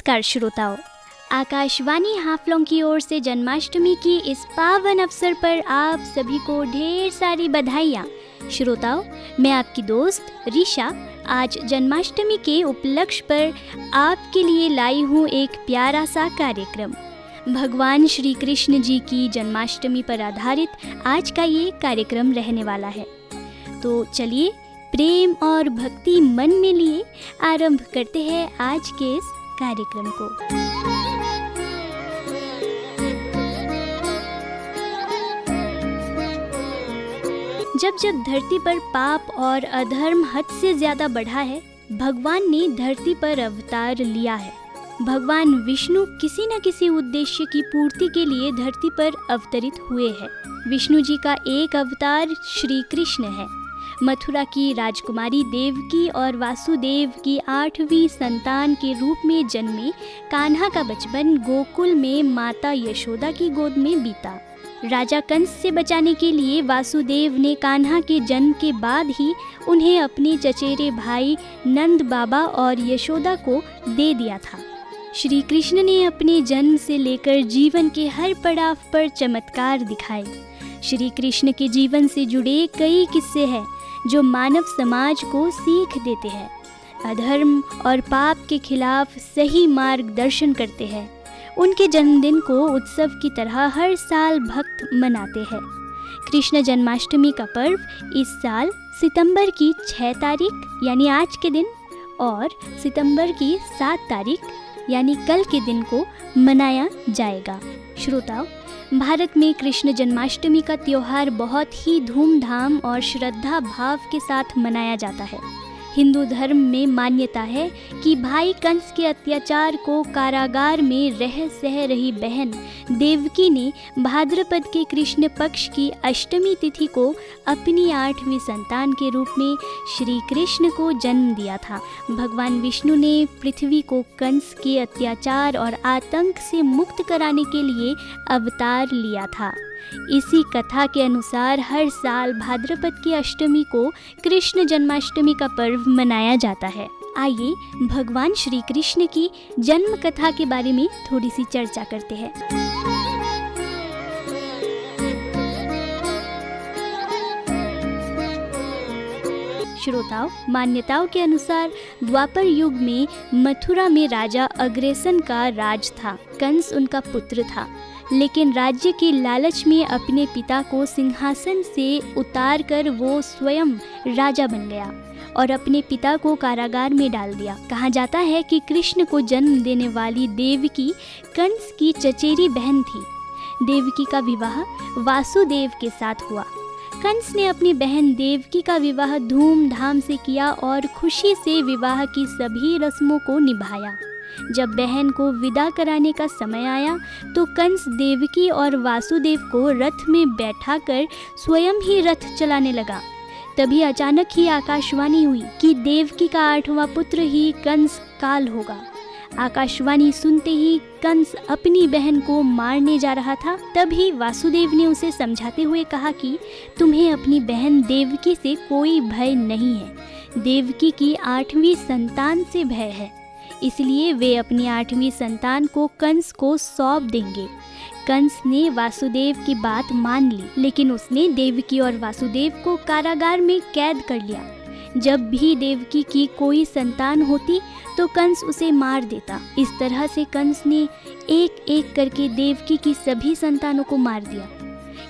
नमस्कार श्रोताओं, आकाशवाणी हाफलों की ओर से जन्माष्टमी की इस पावन अवसर पर आप सभी को ढेर सारी बधाइयाँ। श्रोताओं, मैं आपकी दोस्त रीशा आज जन्माष्टमी के उपलक्ष्य पर आपके लिए लाई हूँ एक प्यारा सा कार्यक्रम। भगवान श्री कृष्ण जी की जन्माष्टमी पर आधारित आज का ये कार्यक्रम रहने वाला है। तो चलिए प्रेम और भक्ति मन में लिए आरंभ करते हैं आज के इस कार्यक्रम को। जब जब धरती पर पाप और अधर्म हद से ज्यादा बढ़ा है, भगवान ने धरती पर अवतार लिया है। भगवान विष्णु किसी न किसी उद्देश्य की पूर्ति के लिए धरती पर अवतरित हुए हैं। विष्णु जी का एक अवतार श्री कृष्ण है। मथुरा की राजकुमारी देवकी और वासुदेव की 8वीं संतान के रूप में जन्मे कान्हा का बचपन गोकुल में माता यशोदा की गोद में बीता। राजा कंस से बचाने के लिए वासुदेव ने कान्हा के जन्म के बाद ही उन्हें अपने चचेरे भाई नंद बाबा और यशोदा को दे दिया था। श्री कृष्ण ने अपने जन्म से लेकर जीवन के हर पड़ाव पर चमत्कार दिखाए। श्री कृष्ण के जीवन से जुड़े कई किस्से हैं जो मानव समाज को सीख देते हैं, अधर्म और पाप के खिलाफ सही मार्गदर्शन करते हैं। उनके जन्मदिन को उत्सव की तरह हर साल भक्त मनाते हैं। कृष्ण जन्माष्टमी का पर्व इस साल सितंबर की 6 तारीख यानी आज के दिन और सितंबर की 7 तारीख यानी कल के दिन को मनाया जाएगा। श्रोताओं, भारत में कृष्ण जन्माष्टमी का त्योहार बहुत ही धूमधाम और श्रद्धा भाव के साथ मनाया जाता है। हिंदू धर्म में मान्यता है कि भाई कंस के अत्याचार को कारागार में रह सह रही बहन देवकी ने भाद्रपद के कृष्ण पक्ष की अष्टमी तिथि को अपनी 8वीं संतान के रूप में श्री कृष्ण को जन्म दिया था। भगवान विष्णु ने पृथ्वी को कंस के अत्याचार और आतंक से मुक्त कराने के लिए अवतार लिया था। इसी कथा के अनुसार हर साल भाद्रपद की अष्टमी को कृष्ण जन्माष्टमी का पर्व मनाया जाता है। आइए भगवान श्री कृष्ण की जन्म कथा के बारे में थोड़ी सी चर्चा करते हैं। श्रोताओं, मान्यताओं के अनुसार द्वापर युग में मथुरा में राजा अग्रसेन का राज था। कंस उनका पुत्र था, लेकिन राज्य की लालच में अपने पिता को सिंहासन से उतार कर वो स्वयं राजा बन गया और अपने पिता को कारागार में डाल दिया। कहा जाता है कि कृष्ण को जन्म देने वाली देवकी कंस की चचेरी बहन थी। देवकी का विवाह वासुदेव के साथ हुआ। कंस ने अपनी बहन देवकी का विवाह धूमधाम से किया और खुशी से विवाह की सभी रस्मों को निभाया। जब बहन को विदा कराने का समय आया तो कंस देवकी और वासुदेव को रथ में बैठाकर स्वयं ही रथ चलाने लगा। तभी अचानक ही आकाशवाणी हुई कि देवकी का 8वां पुत्र ही कंस काल होगा। आकाशवाणी सुनते ही कंस अपनी बहन को मारने जा रहा था। तभी वासुदेव ने उसे समझाते हुए कहा कि तुम्हें अपनी बहन देवकी से कोई भय नहीं है। देवकी की 8वीं संतान से भय है, इसलिए वे अपनी 8वीं संतान को कंस को सौंप देंगे। कंस ने वासुदेव की बात मान ली, लेकिन उसने देवकी और वासुदेव को कारागार में कैद कर लिया। जब भी देवकी की कोई संतान होती तो कंस उसे मार देता। इस तरह से कंस ने एक एक करके देवकी की सभी संतानों को मार दिया।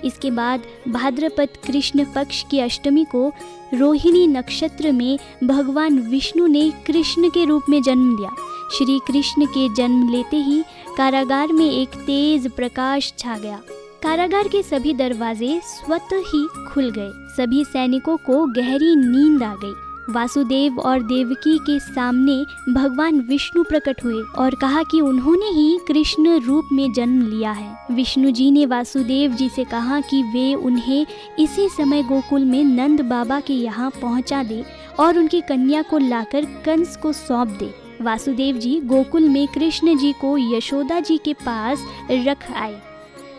इसके बाद भाद्रपद कृष्ण पक्ष की अष्टमी को रोहिणी नक्षत्र में भगवान विष्णु ने कृष्ण के रूप में जन्म लिया। श्री कृष्ण के जन्म लेते ही कारागार में एक तेज प्रकाश छा गया। कारागार के सभी दरवाजे स्वतः ही खुल गए। सभी सैनिकों को गहरी नींद आ गई। वासुदेव और देवकी के सामने भगवान विष्णु प्रकट हुए और कहा कि उन्होंने ही कृष्ण रूप में जन्म लिया है। विष्णु जी ने वासुदेव जी से कहा कि वे उन्हें इसी समय गोकुल में नंद बाबा के यहाँ पहुँचा दे और उनकी कन्या को लाकर कंस को सौंप दे। वासुदेव जी गोकुल में कृष्ण जी को यशोदा जी के पास रख आए।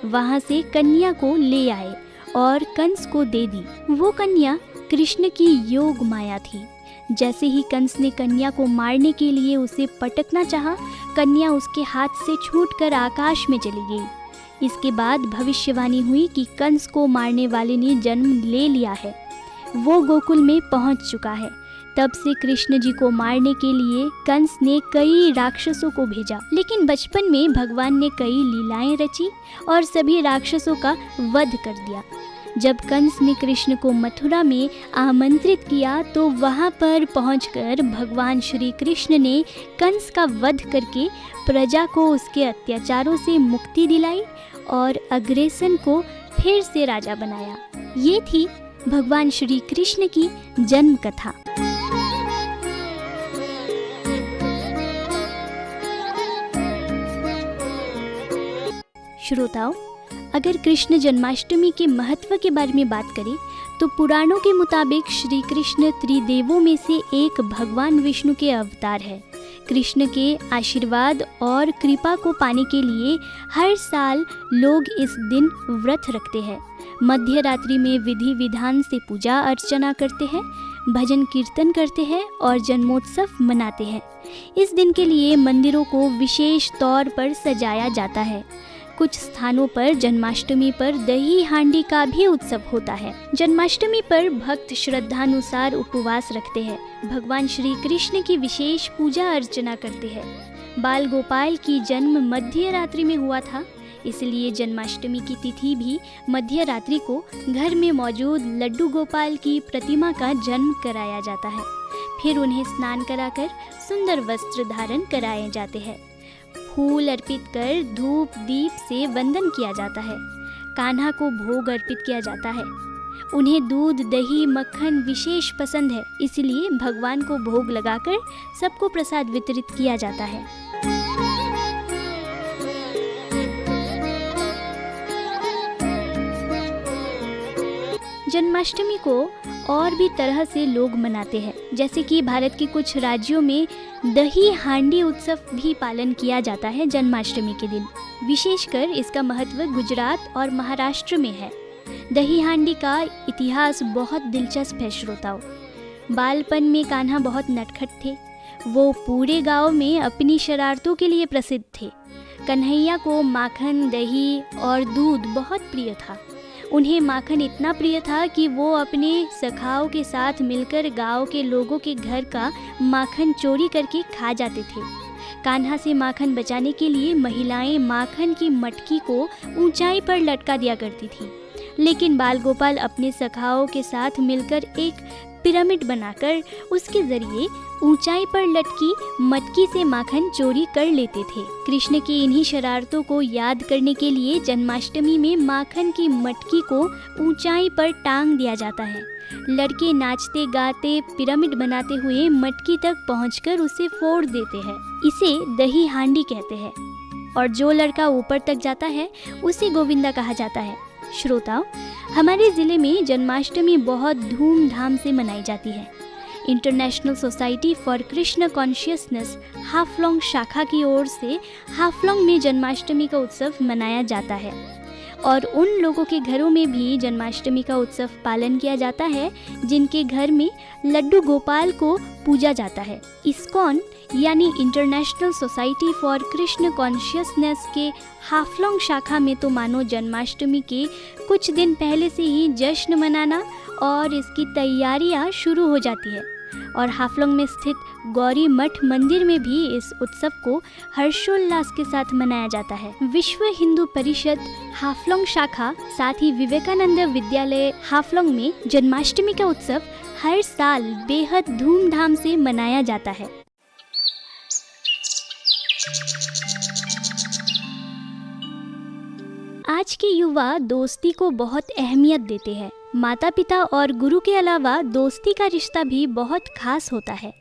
वहाँ से कन्या को ले आए और कंस को दे दी। वो कन्या कृष्ण की योग माया थी। जैसे ही कंस ने कन्या को मारने के लिए उसे पटकना चाहा, कन्या उसके हाथ से छूटकर आकाश में चली गई। इसके बाद भविष्यवाणी हुई कि कंस को मारने वाले ने जन्म ले लिया है, वो गोकुल में पहुंच चुका है। तब से कृष्ण जी को मारने के लिए कंस ने कई राक्षसों को भेजा, लेकिन बचपन में भगवान ने कई लीलाएं रची और सभी राक्षसों का वध कर दिया। जब कंस ने कृष्ण को मथुरा में आमंत्रित किया तो वहां पर पहुंचकर भगवान श्री कृष्ण ने कंस का वध करके प्रजा को उसके अत्याचारों से मुक्ति दिलाई और अग्रेसन को फिर से राजा बनाया। ये थी भगवान श्री कृष्ण की जन्म कथा। श्रोताओं, अगर कृष्ण जन्माष्टमी के महत्व के बारे में बात करें तो पुराणों के मुताबिक श्री कृष्ण त्रिदेवों में से एक भगवान विष्णु के अवतार है। कृष्ण के आशीर्वाद और कृपा को पाने के लिए हर साल लोग इस दिन व्रत रखते हैं। मध्य रात्रि में विधि विधान से पूजा अर्चना करते हैं, भजन कीर्तन करते हैं और जन्मोत्सव मनाते हैं। इस दिन के लिए मंदिरों को विशेष तौर पर सजाया जाता है। कुछ स्थानों पर जन्माष्टमी पर दही हांडी का भी उत्सव होता है। जन्माष्टमी पर भक्त श्रद्धानुसार उपवास रखते हैं, भगवान श्री कृष्ण की विशेष पूजा अर्चना करते हैं। बाल गोपाल की जन्म मध्य रात्रि में हुआ था, इसलिए जन्माष्टमी की तिथि भी मध्य रात्रि को घर में मौजूद लड्डू गोपाल की प्रतिमा का जन्म कराया जाता है। फिर उन्हें स्नान कराकर सुंदर वस्त्र धारण कराए जाते हैं। फूल अर्पित कर धूप दीप से वंदन किया जाता है। कान्हा को भोग अर्पित किया जाता है। उन्हें दूध दही मक्खन विशेष पसंद है, इसलिए भगवान को भोग लगाकर सबको प्रसाद वितरित किया जाता है। जन्माष्टमी को और भी तरह से लोग मनाते हैं, जैसे कि भारत के कुछ राज्यों में दही हांडी उत्सव भी पालन किया जाता है जन्माष्टमी के दिन। विशेषकर इसका महत्व गुजरात और महाराष्ट्र में है। दही हांडी का इतिहास बहुत दिलचस्प है श्रोताओं। बालपन में कान्हा बहुत नटखट थे। वो पूरे गांव में अपनी शरारतों के लिए प्रसिद्ध थे। कन्हैया को माखन, दही और दूध बहुत प्रिय था। उन्हें माखन इतना प्रिय था कि वो अपने सखाओं के साथ मिलकर गांव के लोगों के घर का माखन चोरी करके खा जाते थे। कान्हा से माखन बचाने के लिए महिलाएं माखन की मटकी को ऊंचाई पर लटका दिया करती थी, लेकिन बाल गोपाल अपने सखाओं के साथ मिलकर एक पिरामिड बनाकर उसके जरिए ऊंचाई पर लटकी मटकी से माखन चोरी कर लेते थे। कृष्ण की इन्हीं शरारतों को याद करने के लिए जन्माष्टमी में माखन की मटकी को ऊंचाई पर टांग दिया जाता है। लड़के नाचते गाते पिरामिड बनाते हुए मटकी तक पहुंचकर उसे फोड़ देते हैं। इसे दही हांडी कहते हैं और जो लड़का ऊपर तक जाता है उसे गोविंदा कहा जाता है। श्रोताओं, हमारे ज़िले में जन्माष्टमी बहुत धूमधाम से मनाई जाती है। International society for Krishna consciousness Haflong शाखा की ओर से हाफलोंग में जन्माष्टमी का उत्सव मनाया जाता है और उन लोगों के घरों में भी जन्माष्टमी का उत्सव पालन किया जाता है जिनके घर में लड्डू गोपाल को पूजा जाता है। इस्कॉन यानी international society for Krishna consciousness के हाफलोंग शाखा में तो मानो जन्माष्टमी के कुछ दिन पहले से ही जश्न मनाना और इसकी तैयारियां शुरू हो जाती है और हाफलोंग में स्थित गौरी मठ मंदिर में भी इस उत्सव को हर्षोल्लास के साथ मनाया जाता है। विश्व हिंदू परिषद हाफलोंग शाखा साथ ही विवेकानंद विद्यालय हाफलोंग में जन्माष्टमी का उत्सव हर साल बेहद धूमधाम से मनाया जाता है। आज के युवा दोस्ती को बहुत अहमियत देते हैं। माता पिता और गुरु के अलावा दोस्ती का रिश्ता भी बहुत खास होता है।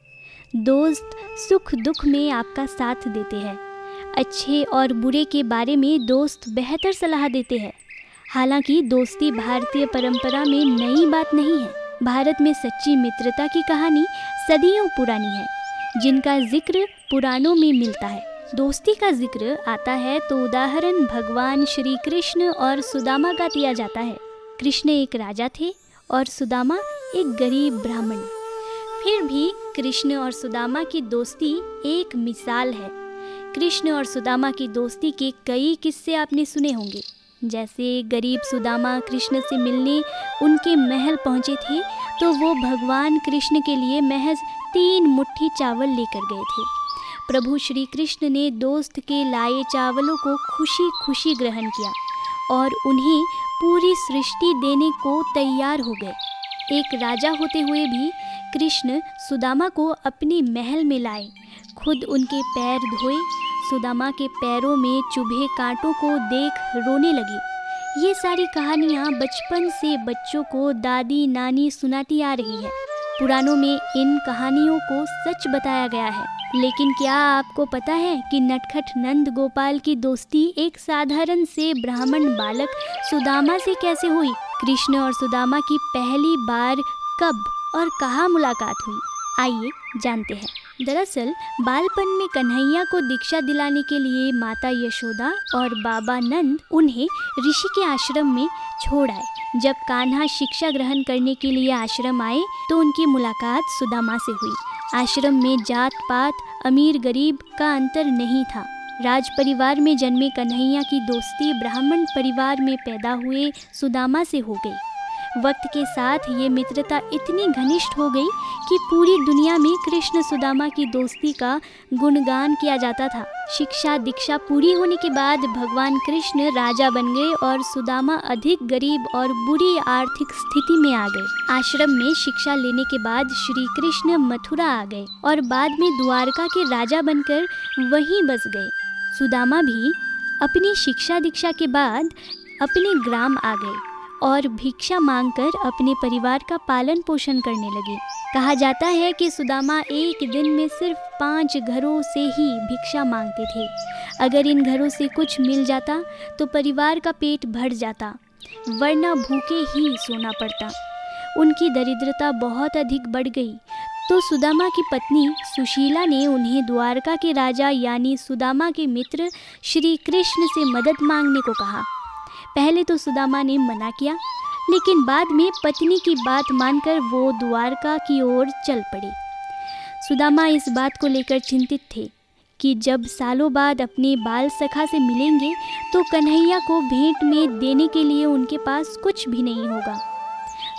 दोस्त सुख दुख में आपका साथ देते हैं। अच्छे और बुरे के बारे में दोस्त बेहतर सलाह देते हैं। हालांकि दोस्ती भारतीय परंपरा में नई बात नहीं है। भारत में सच्ची मित्रता की कहानी सदियों पुरानी है, जिनका जिक्र पुराणों में मिलता है। दोस्ती का जिक्र आता है तो उदाहरण भगवान श्री कृष्ण और सुदामा का दिया जाता है। कृष्ण एक राजा थे और सुदामा एक गरीब ब्राह्मण। फिर भी कृष्ण और सुदामा की दोस्ती एक मिसाल है। कृष्ण और सुदामा की दोस्ती के कई किस्से आपने सुने होंगे। जैसे गरीब सुदामा कृष्ण से मिलने उनके महल पहुंचे थे तो वो भगवान कृष्ण के लिए महज 3 मुट्ठी चावल लेकर गए थे। प्रभु श्री कृष्ण ने दोस्त के लाए चावलों को खुशी खुशी ग्रहण किया और उन्हें पूरी सृष्टि देने को तैयार हो गए। एक राजा होते हुए भी कृष्ण सुदामा को अपने महल में लाए, खुद उनके पैर धोए। सुदामा के पैरों में चुभे कांटों को देख रोने लगे। ये सारी कहानियाँ बचपन से बच्चों को दादी नानी सुनाती आ रही है। पुराणों में इन कहानियों को सच बताया गया है। लेकिन क्या आपको पता है कि नटखट नंद गोपाल की दोस्ती एक साधारण से ब्राह्मण बालक सुदामा से कैसे हुई? कृष्ण और सुदामा की पहली बार कब और कहाँ मुलाकात हुई? आइए जानते हैं। दरअसल बालपन में कन्हैया को दीक्षा दिलाने के लिए माता यशोदा और बाबा नंद उन्हें ऋषि के आश्रम में छोड़ आए। जब कान्हा शिक्षा ग्रहण करने के लिए आश्रम आए तो उनकी मुलाकात सुदामा से हुई। आश्रम में जात पात, अमीर गरीब का अंतर नहीं था। राज परिवार में जन्मे कन्हैया की दोस्ती ब्राह्मण परिवार में पैदा हुए सुदामा से हो गई। वक्त के साथ ये मित्रता इतनी घनिष्ठ हो गई कि पूरी दुनिया में कृष्ण सुदामा की दोस्ती का गुणगान किया जाता था। शिक्षा दीक्षा पूरी होने के बाद भगवान कृष्ण राजा बन गए और सुदामा अधिक गरीब और बुरी आर्थिक स्थिति में आ गए। आश्रम में शिक्षा लेने के बाद श्री कृष्ण मथुरा आ गए और बाद में द्वारका के राजा बनकर वहीं बस गए। सुदामा भी अपनी शिक्षा दीक्षा के बाद अपने ग्राम आ गए और भिक्षा मांगकर अपने परिवार का पालन पोषण करने लगे। कहा जाता है कि सुदामा एक दिन में सिर्फ 5 घरों से ही भिक्षा मांगते थे। अगर इन घरों से कुछ मिल जाता तो परिवार का पेट भर जाता, वरना भूखे ही सोना पड़ता। उनकी दरिद्रता बहुत अधिक बढ़ गई तो सुदामा की पत्नी सुशीला ने उन्हें द्वारका के राजा यानी सुदामा के मित्र श्री कृष्ण से मदद मांगने को कहा। पहले तो सुदामा ने मना किया, लेकिन बाद में पत्नी की बात मानकर वो द्वारका की ओर चल पड़े। सुदामा इस बात को लेकर चिंतित थे कि जब सालों बाद अपने बाल सखा से मिलेंगे तो कन्हैया को भेंट में देने के लिए उनके पास कुछ भी नहीं होगा।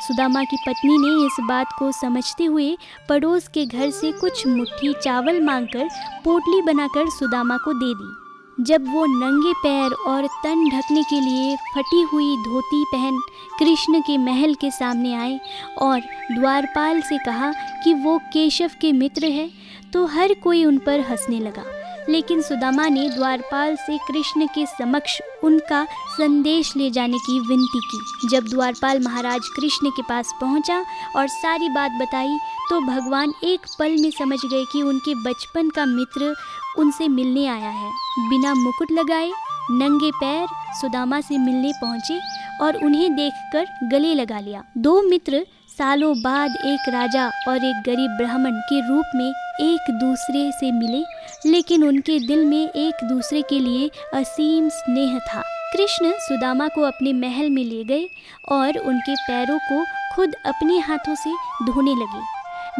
सुदामा की पत्नी ने इस बात को समझते हुए पड़ोस के घर से कुछ मुट्ठी चावल मांगकर पोटली बनाकर सुदामा को दे दी। जब वो नंगे पैर और तन ढकने के लिए फटी हुई धोती पहन कृष्ण के महल के सामने आए और द्वारपाल से कहा कि वो केशव के मित्र है, तो हर कोई उन पर हंसने लगा। लेकिन सुदामा ने द्वारपाल से कृष्ण के समक्ष उनका संदेश ले जाने की विनती की। जब द्वारपाल महाराज कृष्ण के पास पहुंचा और सारी बात बताई तो भगवान एक पल में समझ गए कि उनके बचपन का मित्र उनसे मिलने आया है। बिना मुकुट लगाए नंगे पैर सुदामा से मिलने पहुंचे और उन्हें देखकर गले लगा लिया। 2 मित्र सालों बाद एक राजा और एक गरीब ब्राह्मण के रूप में एक दूसरे से मिले, लेकिन उनके दिल में एक दूसरे के लिए असीम स्नेह था। कृष्ण सुदामा को अपने महल में ले गए और उनके पैरों को खुद अपने हाथों से धोने लगे।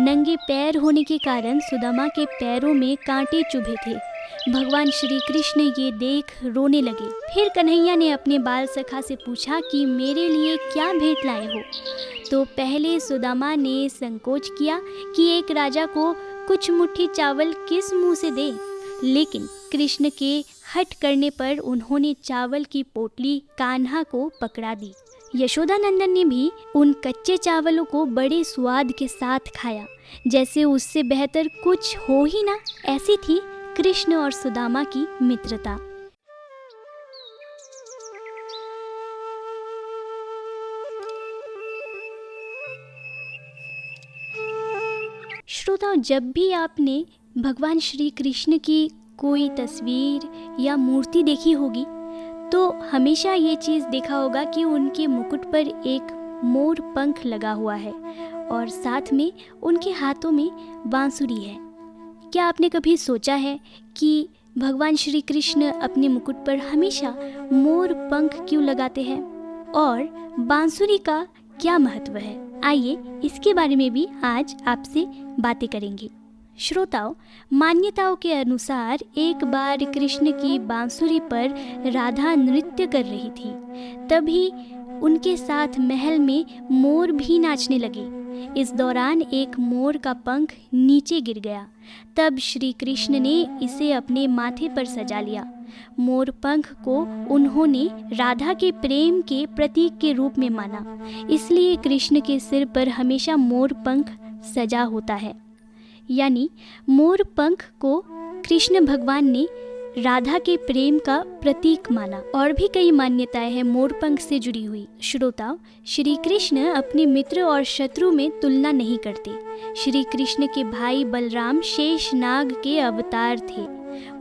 नंगे पैर होने के कारण सुदामा के पैरों में कांटे चुभे थे। भगवान श्री कृष्ण ये देख रोने लगे। फिर कन्हैया ने अपने बाल सखा से पूछा कि मेरे लिए क्या भेंट लाए हो? तो पहले सुदामा ने संकोच किया कि एक राजा को कुछ मुट्ठी चावल किस मुंह से दे, लेकिन कृष्ण के हट करने पर उन्होंने चावल की पोटली कान्हा को पकड़ा दी। यशोदानंदन ने भी उन कच्चे चावलों को बड़े स्वाद के साथ खाया, जैसे उससे बेहतर कुछ हो ही ना। ऐसी थी कृष्ण और सुदामा की मित्रता। श्रोताओं, जब भी आपने भगवान श्री कृष्ण की कोई तस्वीर या मूर्ति देखी होगी तो हमेशा ये चीज़ देखा होगा कि उनके मुकुट पर एक मोर पंख लगा हुआ है और साथ में उनके हाथों में बांसुरी है। क्या आपने कभी सोचा है कि भगवान श्री कृष्ण अपने मुकुट पर हमेशा मोर पंख क्यों लगाते हैं और बांसुरी का क्या महत्व है? आइए इसके बारे में भी आज आपसे बातें करेंगे। श्रोताओं, मान्यताओं के अनुसार एक बार कृष्ण की बांसुरी पर राधा नृत्य कर रही थी। तभी उनके साथ महल में मोर भी नाचने लगे। इस दौरान एक मोर का पंख नीचे गिर गया। तब श्री कृष्ण ने इसे अपने माथे पर सजा लिया। मोर पंख को उन्होंने राधा के प्रेम के प्रतीक के रूप में माना, इसलिए कृष्ण के सिर पर हमेशा मोर पंख सजा होता है। यानी मोर पंख को कृष्ण भगवान ने राधा के प्रेम का प्रतीक माना। और भी कई मान्यताएं हैं मोर पंख से जुड़ी हुई। श्रोताओ, श्री कृष्ण अपने मित्र और शत्रु में तुलना नहीं करते। श्री कृष्ण के भाई बलराम शेष नाग के अवतार थे।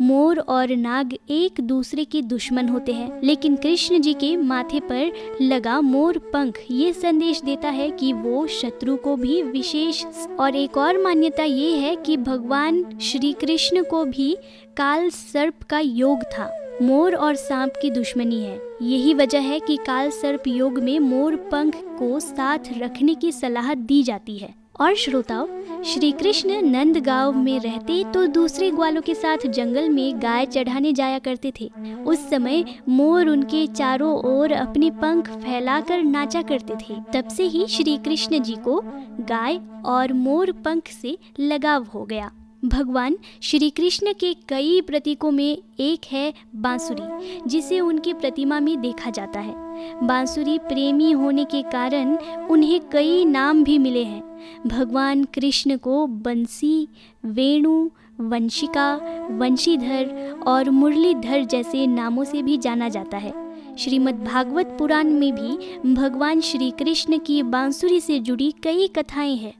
मोर और नाग एक दूसरे के दुश्मन होते हैं, लेकिन कृष्ण जी के माथे पर लगा मोर पंख ये संदेश देता है कि वो शत्रु को भी विशेष। और एक और मान्यता ये है कि भगवान श्री कृष्ण को भी काल सर्प का योग था। मोर और सांप की दुश्मनी है। यही वजह है कि काल सर्प योग में मोर पंख को साथ रखने की सलाह दी जाती है। और श्रोताओं, श्री कृष्ण नंदगांव में रहते तो दूसरे ग्वालों के साथ जंगल में गाय चढ़ाने जाया करते थे। उस समय मोर उनके चारों ओर अपने पंख फैलाकर नाचा करते थे। तब से ही श्री कृष्ण जी को गाय और मोर पंख से लगाव हो गया। भगवान श्री कृष्ण के कई प्रतीकों में एक है बांसुरी, जिसे उनकी प्रतिमा में देखा जाता है। बांसुरी प्रेमी होने के कारण उन्हें कई नाम भी मिले हैं। भगवान कृष्ण को बंसी, वेणु, वंशिका, वंशीधर और मुरलीधर जैसे नामों से भी जाना जाता है। श्रीमद् भागवत पुराण में भी भगवान श्री कृष्ण की बांसुरी से जुड़ी कई कथाएं हैं।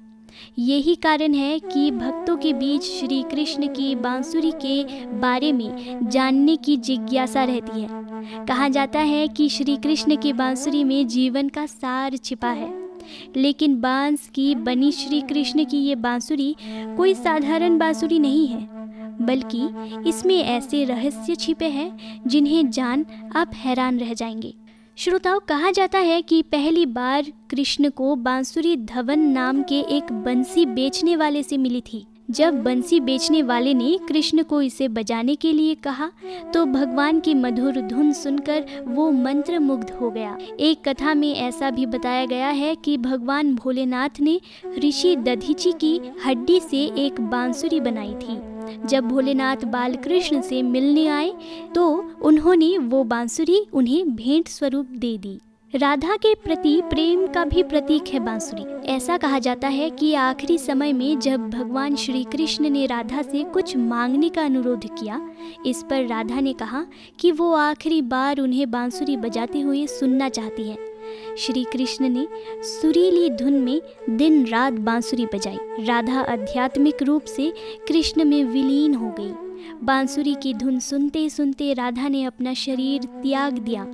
यही कारण है कि भक्तों के बीच श्री कृष्ण की बांसुरी के बारे में जानने की जिज्ञासा रहती है। कहा जाता है कि श्री कृष्ण की बांसुरी में जीवन का सार छिपा है। लेकिन बांस की बनी श्री कृष्ण की ये बांसुरी कोई साधारण बांसुरी नहीं है, बल्कि इसमें ऐसे रहस्य छिपे हैं जिन्हें जान आप हैरान रह जाएंगे। श्रोताओं, कहा जाता है कि पहली बार कृष्ण को बांसुरी धवन नाम के एक बंसी बेचने वाले से मिली थी। जब बंसी बेचने वाले ने कृष्ण को इसे बजाने के लिए कहा तो भगवान की मधुर धुन सुनकर वो मंत्र मुग्ध हो गया। एक कथा में ऐसा भी बताया गया है कि भगवान भोलेनाथ ने ऋषि दधीची की हड्डी से एक बांसुरी बनाई थी। जब भोलेनाथ बालकृष्ण से मिलने आए तो उन्होंने वो बांसुरी उन्हें भेंट स्वरूप दे दी। राधा के प्रति प्रेम का भी प्रतीक है बांसुरी। ऐसा कहा जाता है कि आखिरी समय में जब भगवान श्री कृष्ण ने राधा से कुछ मांगने का अनुरोध किया, इस पर राधा ने कहा कि वो आखिरी बार उन्हें बांसुरी बजाते हुए सुनना चाहती है। श्री कृष्ण ने सुरीली धुन में दिन रात बांसुरी बजाई। राधा आध्यात्मिक रूप से कृष्ण में विलीन हो गई। बांसुरी की धुन सुनते सुनते राधा ने अपना शरीर त्याग दिया।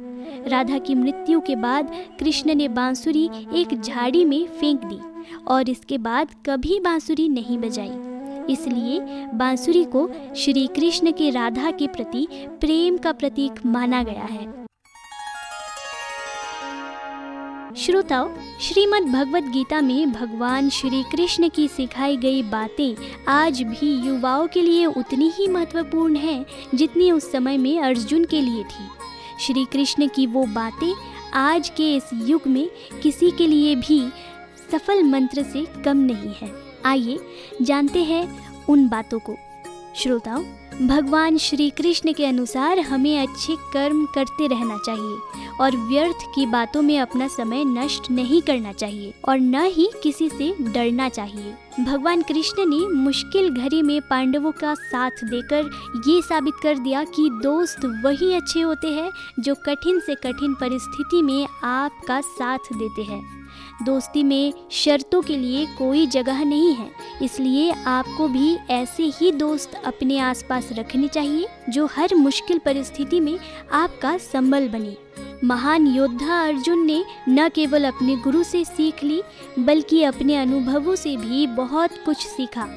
राधा की मृत्यु के बाद कृष्ण ने बांसुरी एक झाड़ी में फेंक दी और इसके बाद कभी बांसुरी नहीं बजाई। इसलिए बांसुरी को श्री कृष्ण के राधा के प्रति प्रेम का प्रतीक माना गया है। श्रोताओं, श्रीमद् भगवत गीता में भगवान श्री कृष्ण की सिखाई गई बातें आज भी युवाओं के लिए उतनी ही महत्वपूर्ण हैं जितनी उस समय में अर्जुन के लिए थी। श्री कृष्ण की वो बातें आज के इस युग में किसी के लिए भी सफल मंत्र से कम नहीं है। आइए जानते हैं उन बातों को। श्रोताओं, भगवान श्री कृष्ण के अनुसार हमें अच्छे कर्म करते रहना चाहिए और व्यर्थ की बातों में अपना समय नष्ट नहीं करना चाहिए और न ही किसी से डरना चाहिए। भगवान कृष्ण ने मुश्किल घड़ी में पांडवों का साथ देकर ये साबित कर दिया कि दोस्त वही अच्छे होते हैं जो कठिन से कठिन परिस्थिति में आपका साथ देते हैं। दोस्ती में शर्तों के लिए कोई जगह नहीं है, इसलिए आपको भी ऐसे ही दोस्त अपने आसपास रखने चाहिए जो हर मुश्किल परिस्थिति में आपका संबल बने। महान योद्धा अर्जुन ने न केवल अपने गुरु से सीख ली बल्कि अपने अनुभवों से भी बहुत कुछ सीखा।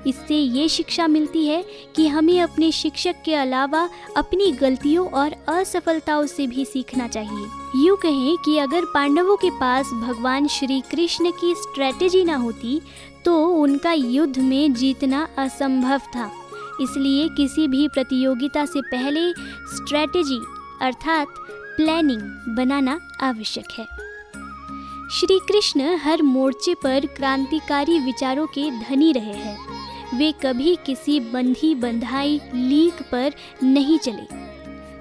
इससे ये शिक्षा मिलती है कि हमें अपने शिक्षक के अलावा अपनी गलतियों और असफलताओं से भी सीखना चाहिए। यूँ कहें कि अगर पांडवों के पास भगवान श्री कृष्ण की स्ट्रेटेजी ना होती तो उनका युद्ध में जीतना असंभव था। इसलिए किसी भी प्रतियोगिता से पहले स्ट्रेटेजी अर्थात प्लानिंग बनाना आवश्यक है। श्री कृष्ण हर मोर्चे पर क्रांतिकारी विचारों के धनी रहे हैं। वे कभी किसी बंधी बंधाई लीक पर नहीं चले।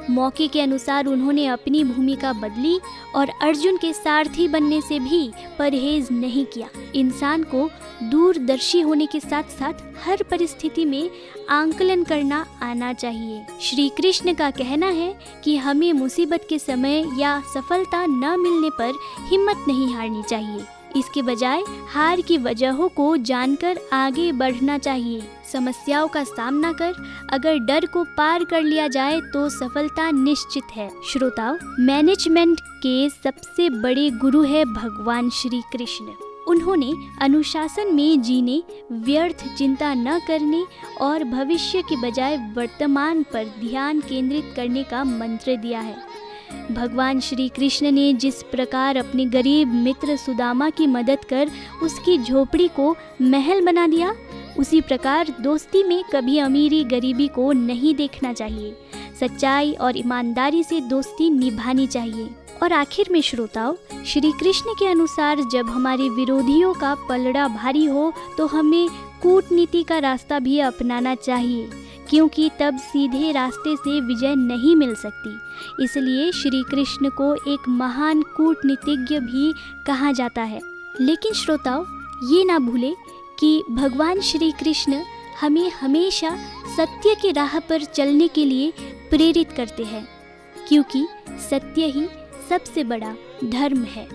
मौके के अनुसार उन्होंने अपनी भूमिका बदली और अर्जुन के सारथी बनने से भी परहेज नहीं किया। इंसान को दूरदर्शी होने के साथ साथ हर परिस्थिति में आंकलन करना आना चाहिए। श्री कृष्ण का कहना है कि हमें मुसीबत के समय या सफलता न मिलने पर हिम्मत नहीं हारनी चाहिए। इसके बजाय हार की वजहों को जानकर आगे बढ़ना चाहिए। समस्याओं का सामना कर अगर डर को पार कर लिया जाए तो सफलता निश्चित है। श्रोताओं, मैनेजमेंट के सबसे बड़े गुरु है भगवान श्री कृष्ण। उन्होंने अनुशासन में जीने, व्यर्थ चिंता न करने और भविष्य के बजाय वर्तमान पर ध्यान केंद्रित करने का मंत्र दिया है। भगवान श्री कृष्ण ने जिस प्रकार अपने गरीब मित्र सुदामा की मदद कर उसकी झोपड़ी को महल बना दिया, उसी प्रकार दोस्ती में कभी अमीरी गरीबी को नहीं देखना चाहिए। सच्चाई और ईमानदारी से दोस्ती निभानी चाहिए। और आखिर में श्रोताओं, श्री कृष्ण के अनुसार जब हमारे विरोधियों का पलड़ा भारी हो तो हमें कूटनीति का रास्ता भी अपनाना चाहिए, क्योंकि तब सीधे रास्ते से विजय नहीं मिल सकती। इसलिए श्री कृष्ण को एक महान कूटनीतिज्ञ भी कहा जाता है। लेकिन श्रोताओं, ये ना भूलें कि भगवान श्री कृष्ण हमें हमेशा सत्य की राह पर चलने के लिए प्रेरित करते हैं, क्योंकि सत्य ही सबसे बड़ा धर्म है।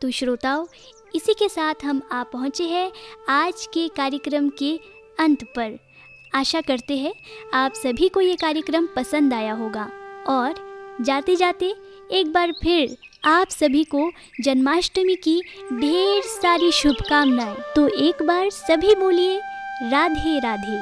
तो श्रोताओं, इसी के साथ हम आ पहुँचे हैं आज के कार्यक्रम के अंत पर। आशा करते हैं आप सभी को ये कार्यक्रम पसंद आया होगा। और जाते जाते एक बार फिर आप सभी को जन्माष्टमी की ढेर सारी शुभकामनाएं। तो एक बार सभी बोलिए राधे राधे।